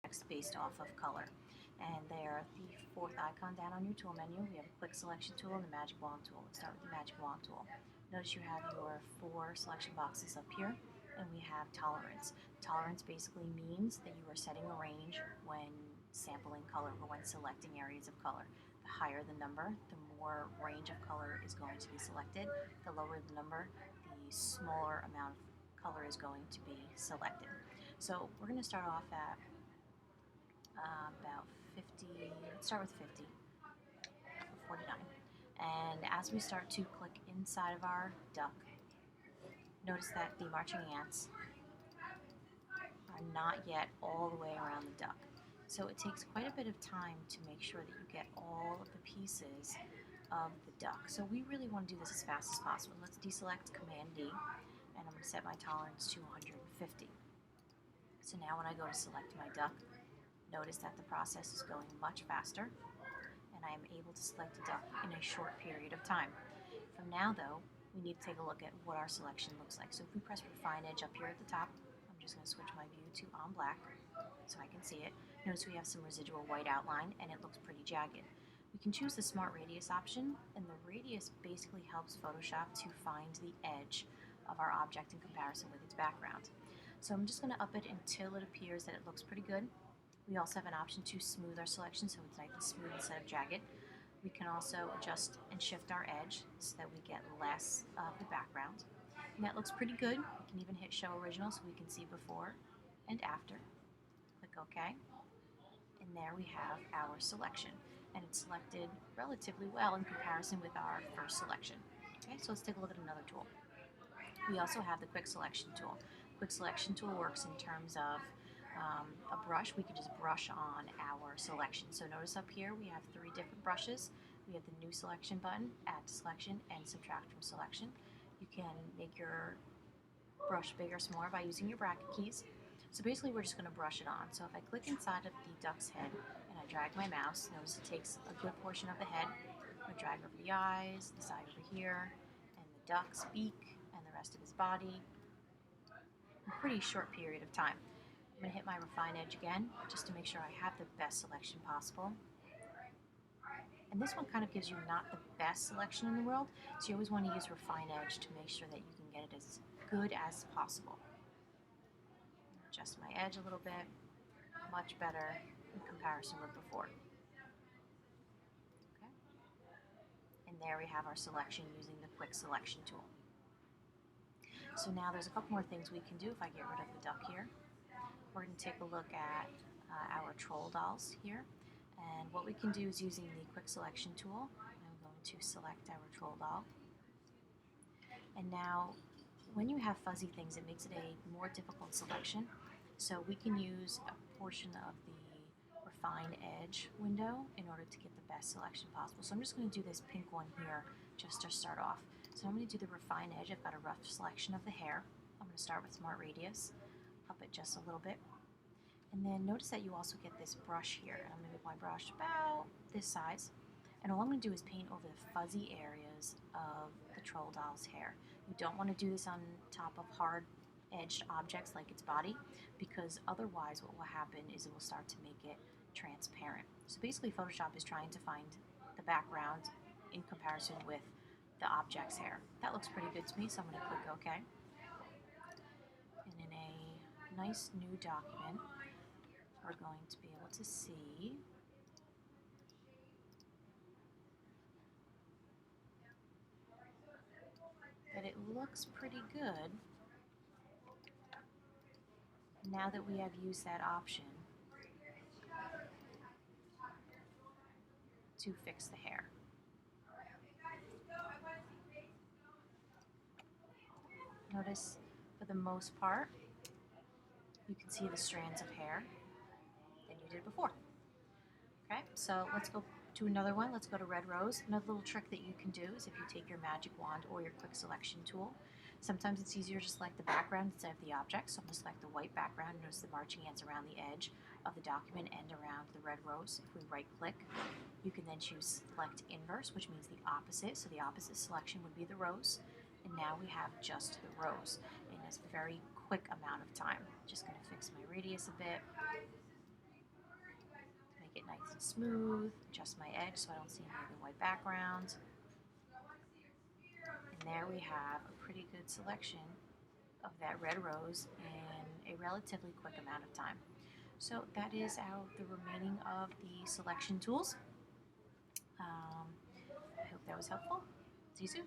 objects based off of color. And they're the fourth icon down on your tool menu. We have a quick selection tool and the magic wand tool. Let's start with the magic wand tool. Notice you have your 4 selection boxes up here, and we have tolerance. Tolerance basically means that you are setting a range when sampling color or when selecting areas of color. The higher the number, the more range of color is going to be selected. The lower the number, the smaller amount of color is going to be selected. So we're going to start off at about 50, let's start with 50, or 49. And as we start to click inside of our duck, notice that the marching ants are not yet all the way around the duck. So it takes quite a bit of time to make sure that you get all of the pieces of the duck. So we really want to do this as fast as possible. Let's deselect Command D, and I'm going to set my tolerance to 150. So now when I go to select my duck, notice that the process is going much faster, and I am able to select a duck in a short period of time. From now, though, we need to take a look at what our selection looks like. So if we press Refine Edge up here at the top, I'm just going to switch my view to on black so I can see it. Notice we have some residual white outline, and it looks pretty jagged. We can choose the Smart Radius option, and the radius basically helps Photoshop to find the edge of our object in comparison with its background. So I'm just going to up it until it appears that it looks pretty good. We also have an option to smooth our selection, so it's nice and smooth instead of jagged. We can also adjust and shift our edge so that we get less of the background. And that looks pretty good. We can even hit Show Original so we can see before and after. Click OK. And there we have our selection. And it's selected relatively well in comparison with our first selection. Okay, so let's take a look at another tool. We also have the Quick Selection tool. Quick Selection tool works in terms of a brush. We can just brush on our selection. So notice up here we have 3 different brushes. We have the New Selection button, Add to Selection, and Subtract from Selection. You can make your brush bigger or smaller by using your bracket keys. So basically we're just going to brush it on. So if I click inside of the duck's head and I drag my mouse, notice it takes a good portion of the head. I'm going to drag over the eyes, the side over here, and the duck's beak, and the rest of his body in a pretty short period of time. I'm going to hit my Refine Edge again, just to make sure I have the best selection possible. And this one kind of gives you not the best selection in the world, so you always want to use Refine Edge to make sure that you can get it as good as possible. Adjust my edge a little bit, much better in comparison with before. Okay. And there we have our selection using the Quick Selection tool. So now there's a couple more things we can do if I get rid of the duck here. We're going to take a look at our troll dolls here, and what we can do is using the Quick Selection tool. I'm going to select our troll doll, and now when you have fuzzy things, it makes it a more difficult selection, so we can use a portion of the Refine Edge window in order to get the best selection possible. So I'm just going to do this pink one here just to start off. So I'm going to do the Refine Edge. I've got a rough selection of the hair. I'm going to start with Smart Radius, up it just a little bit. And then notice that you also get this brush here. And I'm going to make my brush about this size. And all I'm going to do is paint over the fuzzy areas of the troll doll's hair. You don't want to do this on top of hard edged objects like its body, because otherwise what will happen is it will start to make it transparent. So basically Photoshop is trying to find the background in comparison with the object's hair. That looks pretty good to me, so I'm going to click OK. And in a nice new document, we're going to be able to see that it looks pretty good now that we have used that option to fix the hair. Notice for the most part, you can see the strands of hair than you did before. Okay, so let's go to another one. Let's go to Red Rose. Another little trick that you can do is if you take your magic wand or your Quick Selection tool, sometimes it's easier to select the background instead of the object. So I'm going to select the white background. Notice the marching ants around the edge of the document and around the red rose. If we right click, you can then choose Select Inverse, which means the opposite. So the opposite selection would be the rose. And now we have just the rose in a very quick amount of time. Just going to fix my radius a bit. smooth, adjust my edge so I don't see any of the white background. And there we have a pretty good selection of that red rose in a relatively quick amount of time. So that is the remaining of the selection tools. I hope that was helpful. See you soon.